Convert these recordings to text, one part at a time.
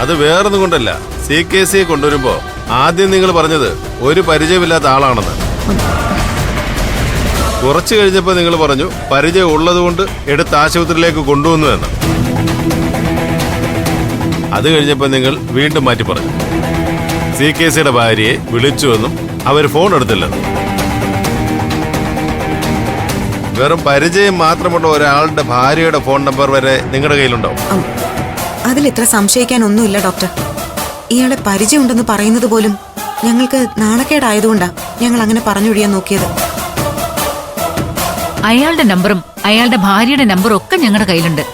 അത് വേറൊന്നും കൊണ്ടല്ല. CKC കൊണ്ടുവരുമ്പോ ആദ്യം നിങ്ങൾ പറഞ്ഞത് ഒരു പരിചയമില്ലാത്ത ആളാണെന്ന്. കുറച്ചു കഴിഞ്ഞപ്പോ നിങ്ങൾ പറഞ്ഞു പരിചയം ഉള്ളതുകൊണ്ട് എടുത്ത് ആശുപത്രിയിലേക്ക് കൊണ്ടുവന്നു എന്ന്. അത് കഴിഞ്ഞപ്പോ നിങ്ങൾ വീണ്ടും മാറ്റി പറഞ്ഞു CKCയുടെ ഭാര്യയെ വിളിച്ചുവെന്നും അവർ ഫോൺ എടുത്തില്ലെന്നും. വെറും പരിചയം മാത്രമുള്ള ഒരാളുടെ ഭാര്യയുടെ ഫോൺ നമ്പർ വരെ നിങ്ങളുടെ കയ്യിലുണ്ടോ? അതിൽ ഇത്ര സംശയിക്കാനൊന്നുമില്ല ഡോക്ടർ. ഇയാളെ പരിചയമുണ്ടെന്ന് പറയുന്നത് പോലും ഞങ്ങൾക്ക് നാണക്കേടായതുകൊണ്ടാ ഞങ്ങൾ അങ്ങനെ പറഞ്ഞൊഴിയാൻ നോക്കിയത്. അയാളുടെ നമ്പറും അയാളുടെ ഭാര്യയുടെ നമ്പറും ഒക്കെ ഞങ്ങളുടെ കയ്യിലുണ്ട്.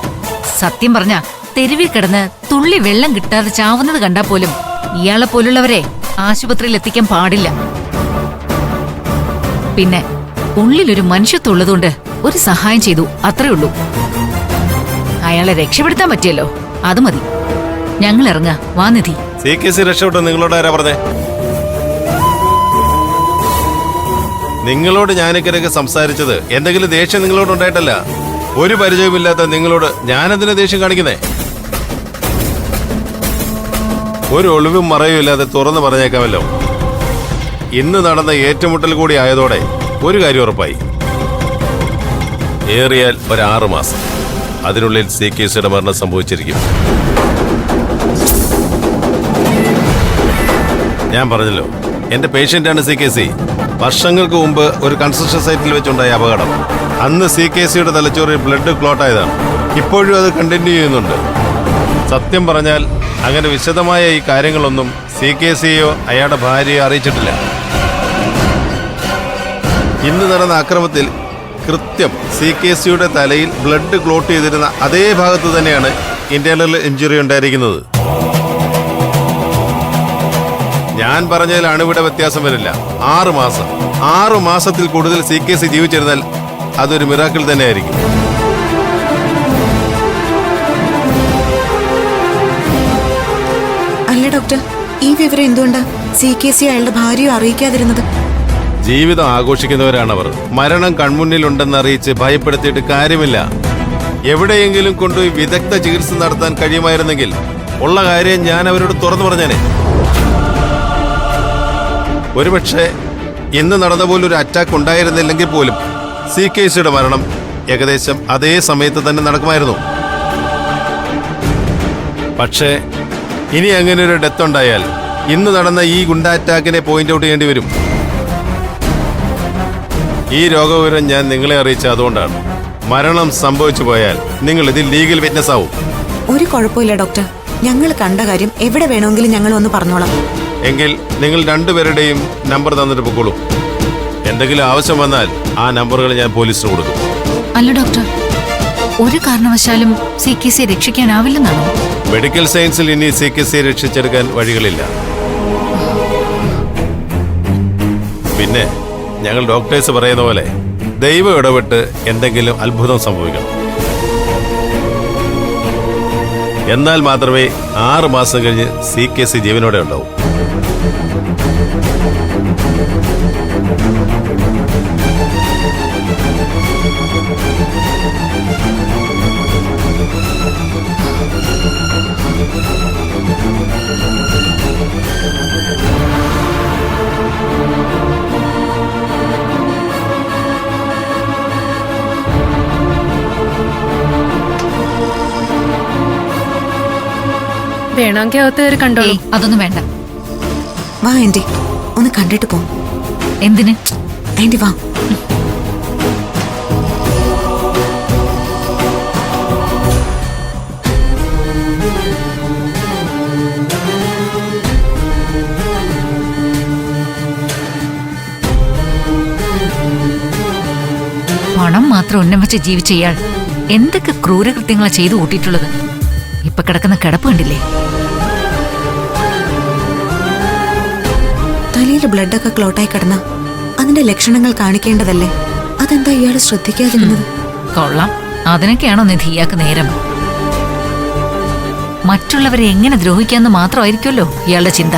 സത്യം പറഞ്ഞ തെരുവിൽ കിടന്ന് തുള്ളി വെള്ളം കിട്ടാതെ ചാവുന്നത് കണ്ടാ പോലും ഇയാളെ പോലുള്ളവരെ ആശുപത്രിയിൽ എത്തിക്കാൻ പാടില്ല. പിന്നെ ഉള്ളിലൊരു മനുഷ്യത്വം ഉള്ളതുകൊണ്ട് ഒരു സഹായം ചെയ്തു, അത്രേ ഉള്ളൂ. അയാളെ രക്ഷപ്പെടുത്താൻ പറ്റിയല്ലോ, അത് മതി. ഞങ്ങൾ ഇറങ്ങാ, വാ നിധി. CKC രക്ഷപ്പെട്ടു നിങ്ങളോട് ആരാ പറഞ്ഞേ? നിങ്ങളോട് ഞാനിക്കരൊക്കെ സംസാരിച്ചത് എന്തെങ്കിലും ദേഷ്യം നിങ്ങളോട് ഉണ്ടായിട്ടല്ല. ഒരു പരിചയമില്ലാത്ത നിങ്ങളോട് ഞാനെന്തിനാ ദേഷ്യം കാണിക്കുന്നേ? ഒരു ഒളിവും മറയും ഇല്ലാതെ തുറന്നു പറഞ്ഞേക്കാമല്ലോ. ഇന്ന് നടന്ന ഏറ്റുമുട്ടൽ കൂടി ആയതോടെ ഒരു കാര്യം ഉറപ്പായി. ഏറിയാൽ ഒരു 6 മാസം അതിനുള്ളിൽ CKCയുടെ മരണം സംഭവിച്ചിരിക്കും. ഞാൻ പറഞ്ഞല്ലോ, എന്റെ പേഷ്യന്റാണ് CKC. വർഷങ്ങൾക്ക് മുമ്പ് ഒരു കൺസ്ട്രക്ഷൻ സൈറ്റിൽ വെച്ചുണ്ടായ അപകടം. അന്ന് CKCയുടെ തലച്ചോറിൽ ബ്ലഡ് ക്ലോട്ട് ആയതാണ്. ഇപ്പോഴും അത് കണ്ടിന്യൂ ചെയ്യുന്നുണ്ട്. സത്യം പറഞ്ഞാൽ അങ്ങനെ വിശദമായ ഈ കാര്യങ്ങളൊന്നും CKCയോ അയാളുടെ ഭാര്യയോ അറിയിച്ചിട്ടില്ല. ഇന്ന് നടന്ന അക്രമത്തിൽ കൃത്യം CKCയുടെ തലയിൽ ബ്ലഡ് ക്ലോട്ട് ചെയ്തിരുന്ന അതേ ഭാഗത്ത് തന്നെയാണ് ഇന്റേണൽ ഇഞ്ചുറി ഉണ്ടായിരിക്കുന്നത്. ഞാൻ പറഞ്ഞതിൽ അണുവിട വ്യത്യാസം വരില്ല. 6 മാസം 6 മാസത്തിൽ കൂടുതൽ CKC ജീവിച്ചിരുന്നാൽ അതൊരു മിറാക്കിൾ തന്നെയായിരിക്കും. അല്ല ഡോക്ടർ, ഈ വിവരം എന്തുകൊണ്ടാ CKC അയാളുടെ ഭാര്യയോ അറിയിക്കാതിരുന്നത്? ജീവിതം ആഘോഷിക്കുന്നവരാണവർ. മരണം കൺമുന്നിലുണ്ടെന്ന് അറിയിച്ച് ഭയപ്പെടുത്തിയിട്ട് കാര്യമില്ല. എവിടെയെങ്കിലും കൊണ്ടുപോയി വിദഗ്ധ ചികിത്സ നടത്താൻ കഴിയുമായിരുന്നെങ്കിൽ ഉള്ള കാര്യം ഞാൻ അവരോട് തുറന്നു പറഞ്ഞേനെ. ഒരുപക്ഷെ ഇന്ന് നടന്ന പോലെ ഒരു അറ്റാക്ക് ഉണ്ടായിരുന്നില്ലെങ്കിൽ പോലും CKCയുടെ മരണം ഏകദേശം അതേ സമയത്ത് തന്നെ നടക്കുമായിരുന്നു. പക്ഷേ ഇനി അങ്ങനെ ഒരു ഡെത്ത് ഉണ്ടായാൽ ഇന്ന് നടന്ന ഈ ഗുണ്ട അറ്റാക്കിനെ പോയിന്റ് ഔട്ട് ചെയ്യേണ്ടി വരും. ഈ രോഗവിവരം ഞാൻ നിങ്ങളെ അറിയിച്ച അതുകൊണ്ടാണ്. മരണം സംഭവിച്ചു പോയാൽ നിങ്ങൾ ഇതിൽ ലീഗൽ വിറ്റ്നസ് ആവും. ഒരു കുഴപ്പമില്ല ഡോക്ടർ, ഞങ്ങൾ കണ്ട കാര്യം എവിടെ വേണമെങ്കിലും ഞങ്ങൾ ഒന്ന് പറഞ്ഞോളാം. എങ്കിൽ നിങ്ങൾ രണ്ടുപേരുടെയും നമ്പർ തന്നിട്ട് പൊക്കോളൂ. എന്തെങ്കിലും ആവശ്യം വന്നാൽ ആ നമ്പറുകൾ ഞാൻ പോലീസിന് കൊടുക്കും. അല്ല ഡോക്ടർ, ഒരു കാരണവശാലും CKC രക്ഷിക്കാനാവില്ലെന്നാണോ? മെഡിക്കൽ സയൻസിൽ ഇനി CKC രക്ഷിച്ചെടുക്കാൻ വഴികളില്ല. പിന്നെ ഞങ്ങൾ ഡോക്ടേഴ്സ് പറയുന്ന പോലെ ദൈവം ഇടപെട്ട് എന്തെങ്കിലും അത്ഭുതം സംഭവിക്കണം. എന്നാൽ മാത്രമേ 6 മാസം കഴിഞ്ഞ് CKC ജീവനോടെ ഉണ്ടാവൂ. വേണമെങ്കിൽ അകത്ത് കയറി കണ്ടോളൂ. അതൊന്നും വേണ്ട. വാ ആന്റി, ഒന്ന് കണ്ടിട്ട് പോ. എന്തിന്? ആന്റി വാ. പണം മാത്രം ഉന്നം വെച്ച് ജീവിച്ച ഇയാൾ എന്തൊക്കെ ക്രൂരകൃത്യങ്ങളാ ചെയ്തു കൂട്ടിയിട്ടുള്ളത്. ഇപ്പൊ കിടക്കുന്ന കിടപ്പ് കണ്ടില്ലേ? തലയിൽ ബ്ലഡൊക്കെ ക്ലോട്ടായി കിടന്ന അതിന്റെ ലക്ഷണങ്ങൾ കാണിക്കേണ്ടതല്ലേ? അതെന്താ ഇയാള് ശ്രദ്ധിക്കാതിരുന്നത്? കൊള്ളാം, അതിനൊക്കെയാണോ നിധി ഇയാൾക്ക് നേരം? മറ്റുള്ളവരെ എങ്ങനെ ദ്രോഹിക്കാന്ന് മാത്രമായിരിക്കുമല്ലോ ഇയാളുടെ ചിന്ത.